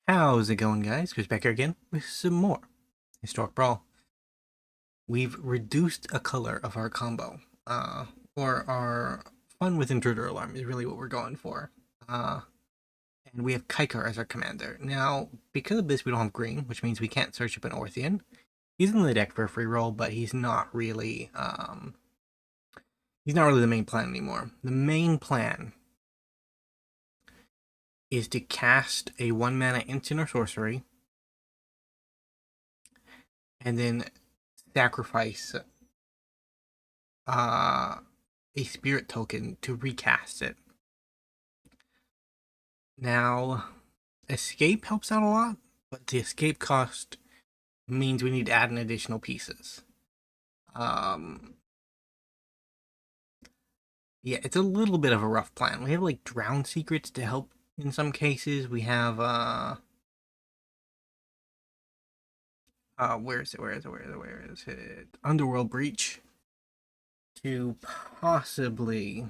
How's it going, guys? Chris back here again with some more Historic Brawl. We've reduced a color of our combo, or our fun with Intruder Alarm is really what we're going for. And we have Kykar as our commander. Now, because of this, we don't have green, which means we can't search up an Orthian. He's in the deck for a free roll, but he's not really the main plan anymore. The main plan is to cast a 1-mana instant or sorcery, and then sacrifice a spirit token to recast it. Now, escape helps out a lot, but the escape cost means we need to add in additional pieces. Yeah, it's a little bit of a rough plan. We have like Drown Secrets to help in some cases. We have where is it? Underworld Breach to possibly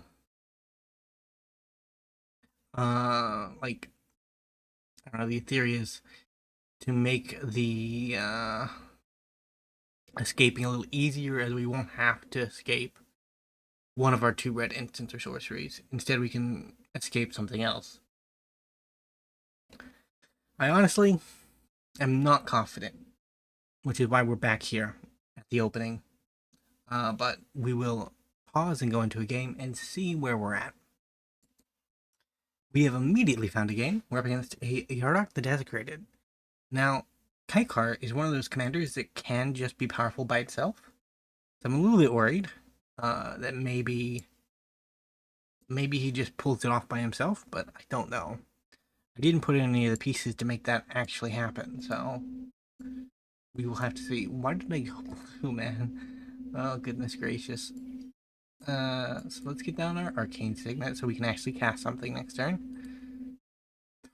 like, I don't know, the theory is to make the escaping a little easier, as we won't have to escape one of our 2 red instants or sorceries. Instead, we can escape something else. I honestly am not confident, which is why we're back here at the opening. But we will pause and go into a game and see where we're at. We have immediately found a game. We're up against a Yarok the Desecrated. Now, Kykar is one of those commanders that can just be powerful by itself. So I'm a little bit worried that maybe he just pulls it off by himself, but I don't know. I didn't put in any of the pieces to make that actually happen, so we will have to see. Why did I go blue, man? Oh, goodness gracious. So let's get down our Arcane Signet so we can actually cast something next turn.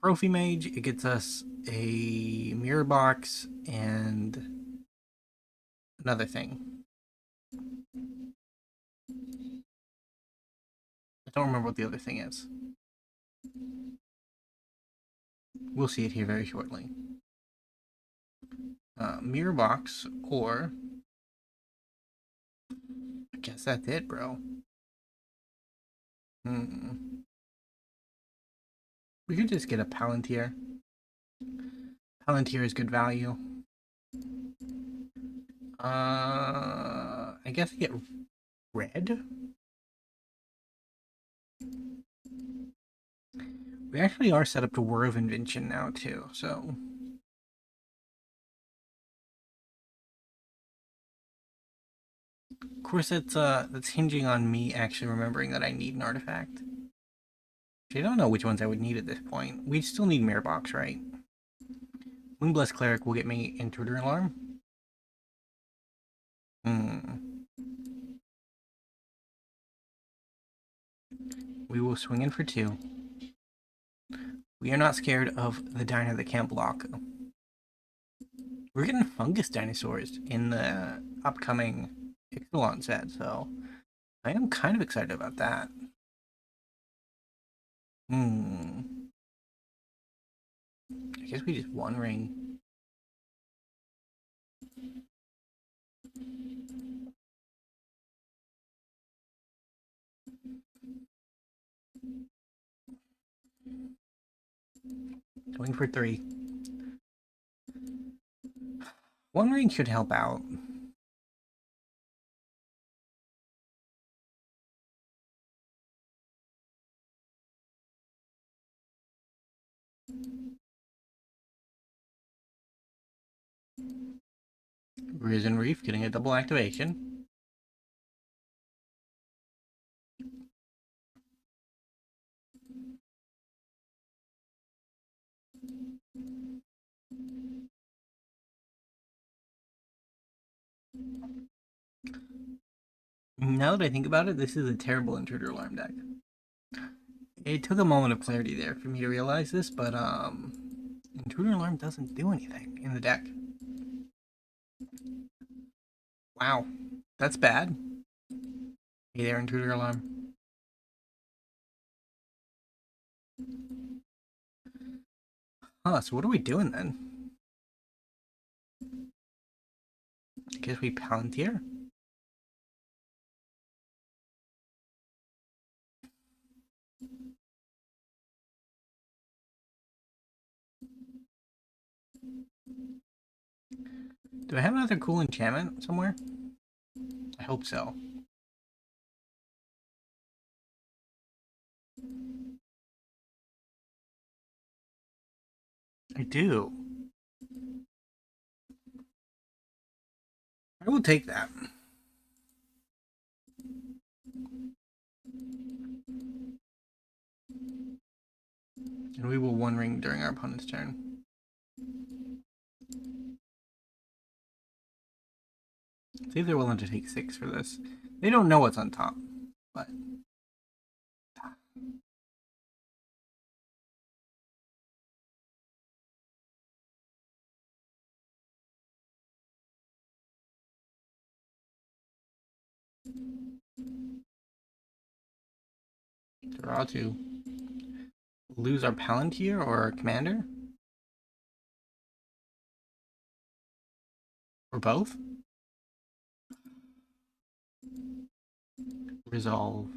Trophy Mage, it gets us a mirror box and another thing. I don't remember what the other thing is. We'll see it here very shortly. Mirror box, or I guess that's it, bro. We could just get a Palantir. Palantir is good value. I guess I get red. We actually are set up to War of Invention now too, so of course that's hinging on me actually remembering that I need an artifact. I don't know which ones I would need at this point. We'd still need Mirror Box, right? Wingblessed Cleric will get me Intruder Alarm. We will swing in for 2. We are not scared of the dino that can't block. We're getting fungus dinosaurs in the upcoming Ixalan set, so I am kind of excited about that. I guess we just One Ring. Going for 3. One Ring should help out. Risen Reef getting a double activation. Now that I think about it, this is a terrible Intruder Alarm deck. It took a moment of clarity there for me to realize this, but Intruder Alarm doesn't do anything in the deck. Wow, that's bad. Hey there, Intruder Alarm. Huh, so what are we doing then? I guess we Palantir? Do I have another cool enchantment somewhere? I hope so. I do. I will take that. And we will One Ring during our opponent's turn. See if they're willing to take 6 for this. They don't know what's on top, but... Draw to lose our Palantir or our Commander? Or both? Resolve.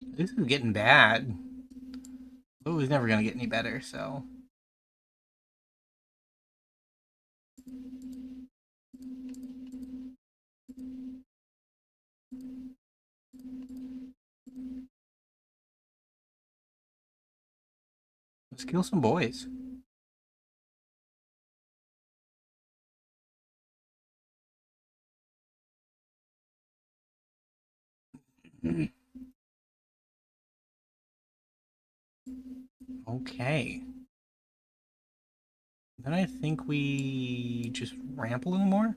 This is getting bad. Oh, it's never gonna get any better, so... Let's kill some boys. Okay. Then I think we just ramp a little more.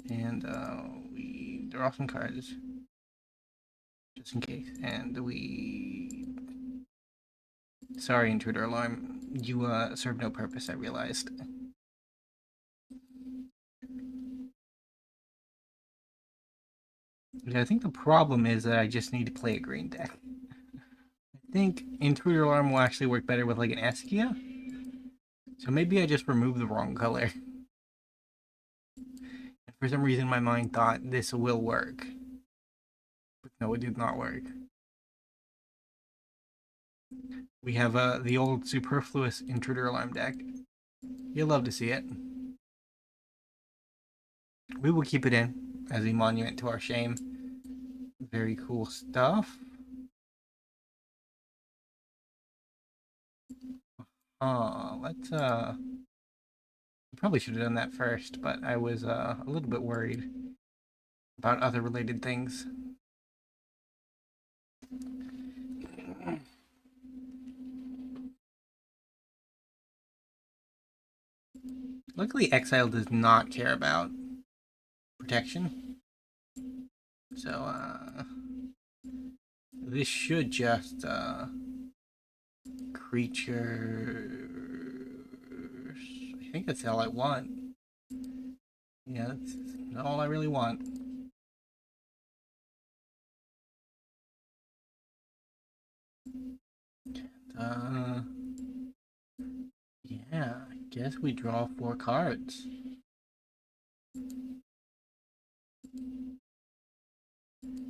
And we draw some cards. Just in case. And we... Sorry, Intruder Alarm. You serve no purpose, I realized. I think the problem is that I just need to play a green deck. I think Intruder Alarm will actually work better with like an Eskia. So maybe I just removed the wrong color. And for some reason my mind thought this will work. But no, it did not work. We have the old superfluous Intruder Alarm deck. You'll love to see it. We will keep it in as a monument to our shame. Very cool stuff. Let's probably should have done that first, but I was a little bit worried about other related things. Luckily, Exile does not care about protection. So, this should just, creatures... I think that's all I want. Yeah, that's all I really want. Yeah, I guess we draw 4 cards.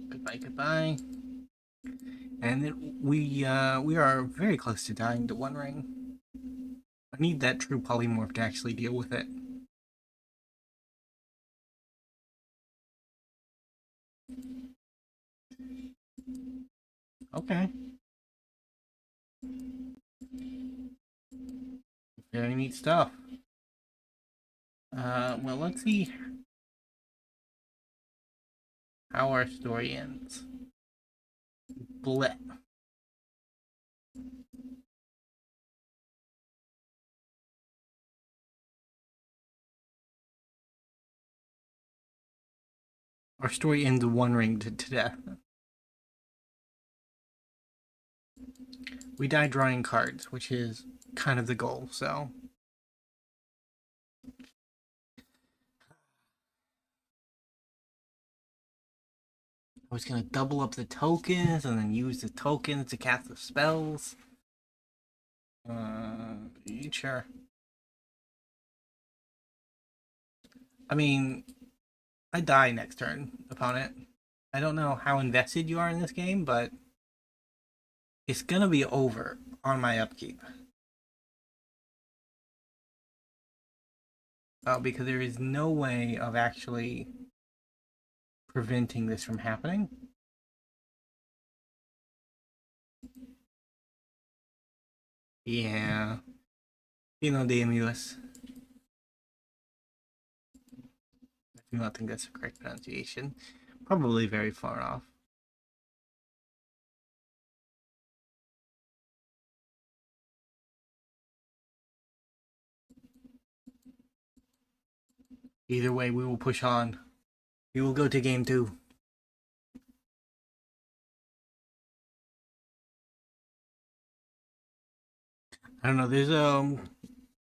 Goodbye, goodbye. And then we are very close to dying to One Ring. I need that true polymorph to actually deal with it. Okay. Very neat stuff. Well, let's see how our story ends. Bleh. Our story ends One Ring to death. We die drawing cards, which is kind of the goal, so I was gonna double up the tokens and then use the tokens to cast the spells. Sure. I mean, I die next turn, opponent. I don't know how invested you are in this game, but it's gonna be over on my upkeep. Because there is no way of actually preventing this from happening. Yeah. You know, DMUS. I do not think that's the correct pronunciation. Probably very far off. Either way, we will push on. We will go to game 2. I don't know, there's a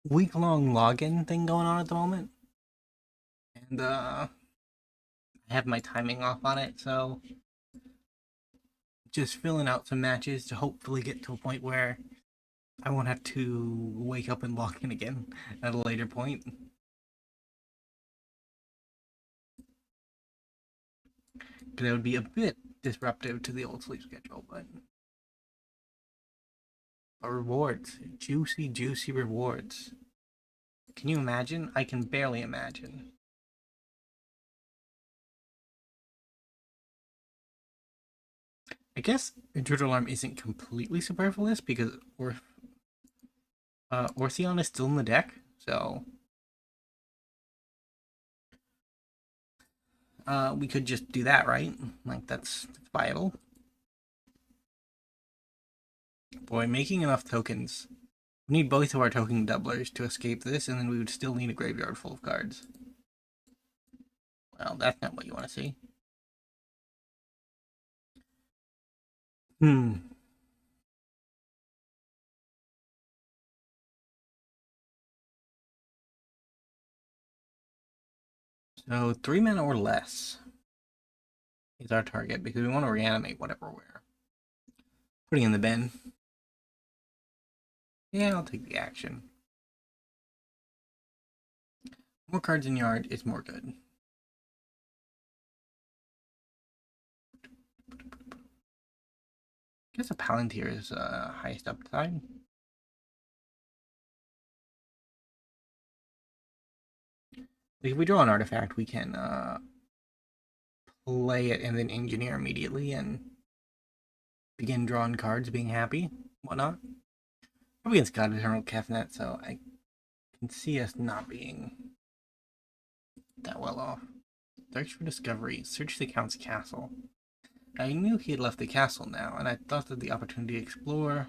week-long login thing going on at the moment. And I have my timing off on it, so just filling out some matches to hopefully get to a point where I won't have to wake up and log in again at a later point. Because that would be a bit disruptive to the old sleep schedule, but rewards. Juicy, juicy rewards. Can you imagine? I can barely imagine. I guess Intruder Alarm isn't completely superfluous because Ortheon is still in the deck, so we could just do that, right? Like, that's viable. Boy, making enough tokens. We need both of our token doublers to escape this, and then we would still need a graveyard full of cards. Well, that's not what you want to see. So 3 mana or less is our target because we want to reanimate whatever we're putting in the bin. Yeah, I'll take the action. More cards in yard is more good. I guess a Palantir is highest upside. Like if we draw an artifact, we can play it and then engineer immediately and begin drawing cards, being happy, whatnot. Up against God Eternal Cathnet, so I can see us not being that well off. Search for discovery. Search the Count's castle. I knew he had left the castle now, and I thought that the opportunity to explore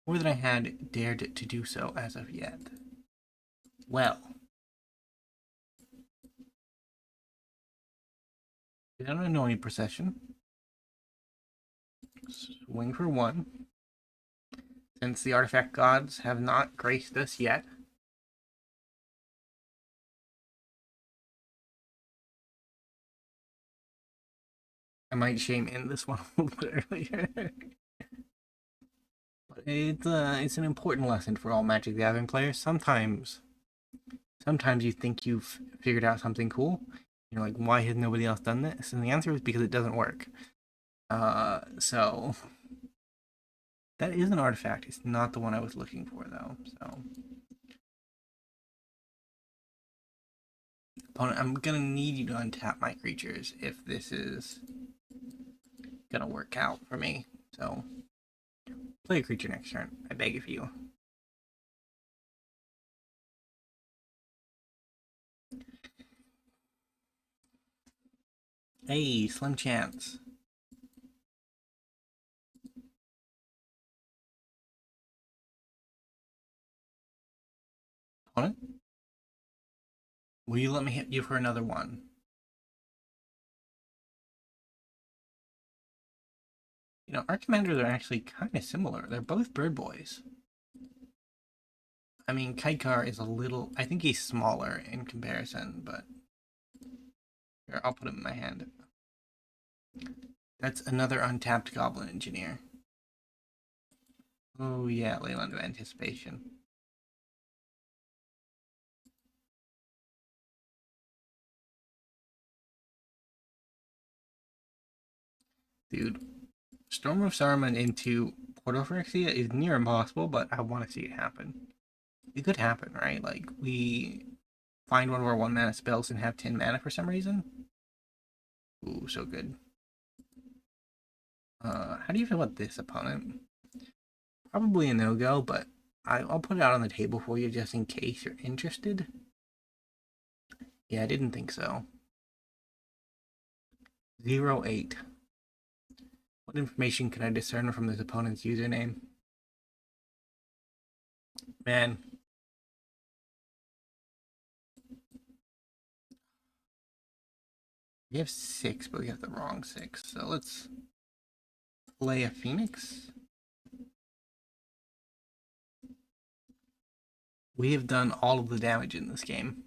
more than I had dared to do so as of yet. Well, we don't know any procession. Swing for 1. Since the artifact gods have not graced us yet. I might shame in this one a little bit earlier. But it's an important lesson for all Magic the Gathering players. Sometimes you think you've figured out something cool. You're like, why has nobody else done this? And the answer is because it doesn't work. So that is an artifact. It's not the one I was looking for, though. So, opponent, I'm gonna need you to untap my creatures if this is gonna work out for me. So, play a creature next turn. I beg of you. Hey, slim chance. Opponent? Will you let me hit you for another one? You know, our commanders are actually kind of similar. They're both bird boys. I mean, Kykar is a little... I think he's smaller in comparison, but... Here, I'll put him in my hand. That's another untapped Goblin Engineer. Oh yeah, Leyland of Anticipation. Dude, Storm of Saruman into Portal Phyrexia is near impossible, but I want to see it happen. It could happen, right? Like, we find one of our 1 mana spells and have 10 mana for some reason. Ooh, so good. How do you feel about this opponent? Probably a no-go, but I'll put it out on the table for you just in case you're interested. Yeah, I didn't think so. 08. What information can I discern from this opponent's username? Man. We have 6, but we have the wrong 6. So let's play a Phoenix. We have done all of the damage in this game.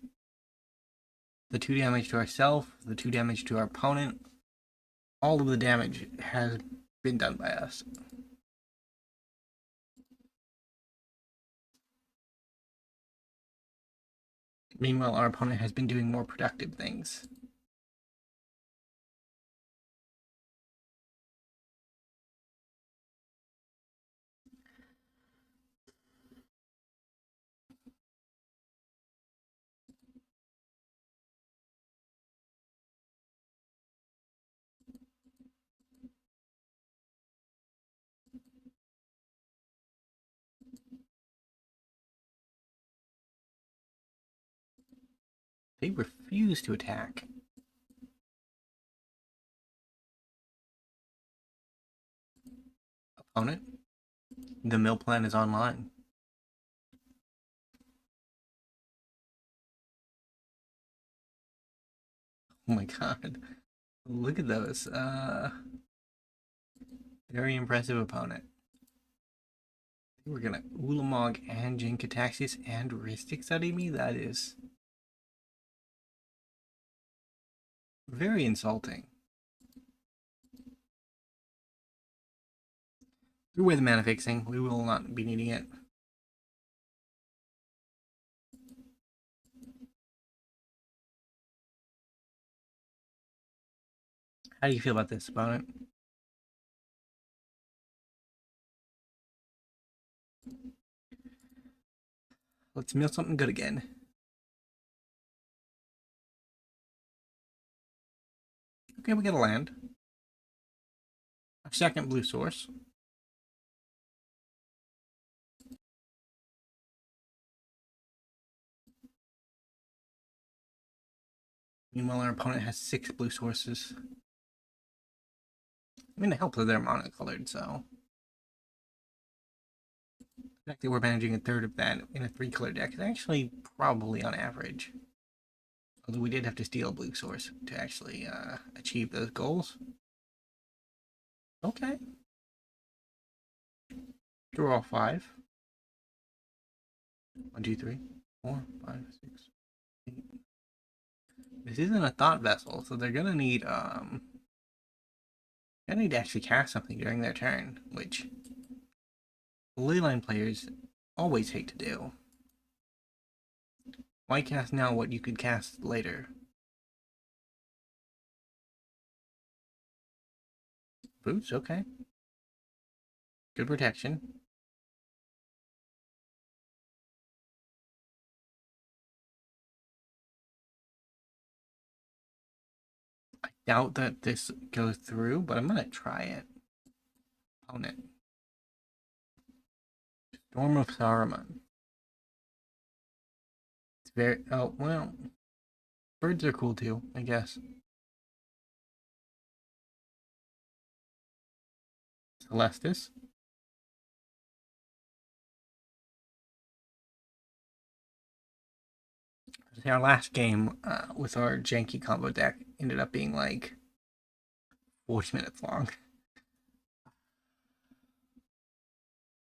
The 2 damage to ourselves, the 2 damage to our opponent. All of the damage has been done by us. Meanwhile, our opponent has been doing more productive things. They refuse to attack. Opponent, the mill plan is online. Oh my god. Look at those. Very impressive opponent. We're gonna Ulamog and Jinkataxis and Rhystic Study me? That is very insulting. Threw away the mana fixing. We will not be needing it. How do you feel about this, opponent? Let's mill something good again. Okay, we get a land. A second blue source. Meanwhile, our opponent has 6 blue sources. I mean, it helps that they're monocolored, so. The fact that we're managing a third of that in a 3-color deck is actually probably on average. Although we did have to steal a blue source to actually achieve those goals. Okay. Draw 5. 1, 2, 3, 4, 5, 6, 8. This isn't a thought vessel, so they're gonna need to actually cast something during their turn, which Leyline players always hate to do. Why cast now what you could cast later? Boots, okay. Good protection. I doubt that this goes through, but I'm gonna try it. Opponent. Storm of Saruman. It's very... Oh, well. Birds are cool too, I guess. Celestis. Our last game with our janky combo deck ended up being like 40 minutes long.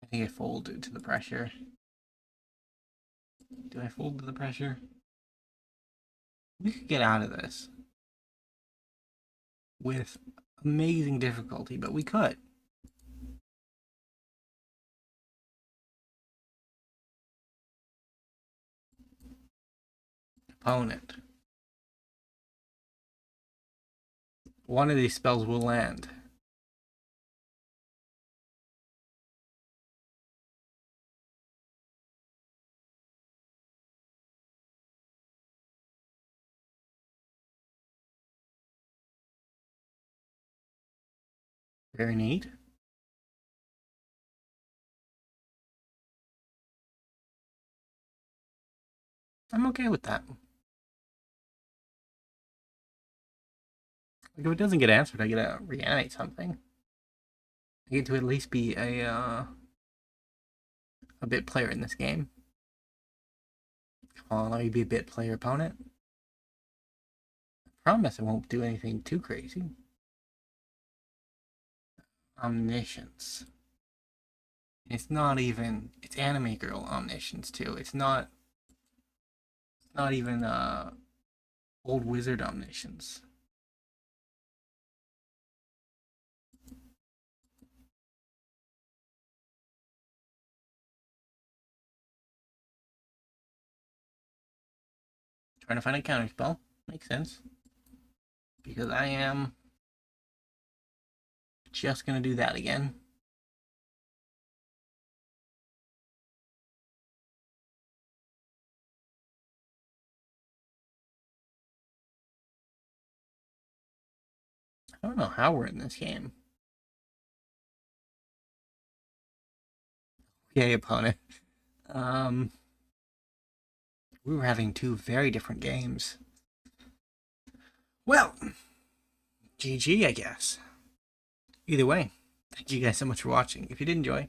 I think I folded to the pressure. Do I fold to the pressure? We could get out of this with amazing difficulty, but we could. Opponent. One of these spells will land. Very neat. I'm okay with that. Like, if it doesn't get answered, I get to reanimate something. I get to at least be a bit player in this game. Come on, let me be a bit player opponent. I promise I won't do anything too crazy. Omniscience. It's not even. It's Animaker Omniscience too. It's not even old wizard Omniscience. Trying to find a counter spell. Makes sense. Because I am just gonna do that again. I don't know how we're in this game. Okay, opponent. We were having two very different games. Well, GG, I guess. Either way, thank you guys so much for watching. If you did enjoy,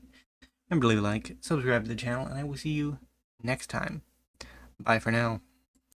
remember to leave a like, subscribe to the channel, and I will see you next time. Bye for now.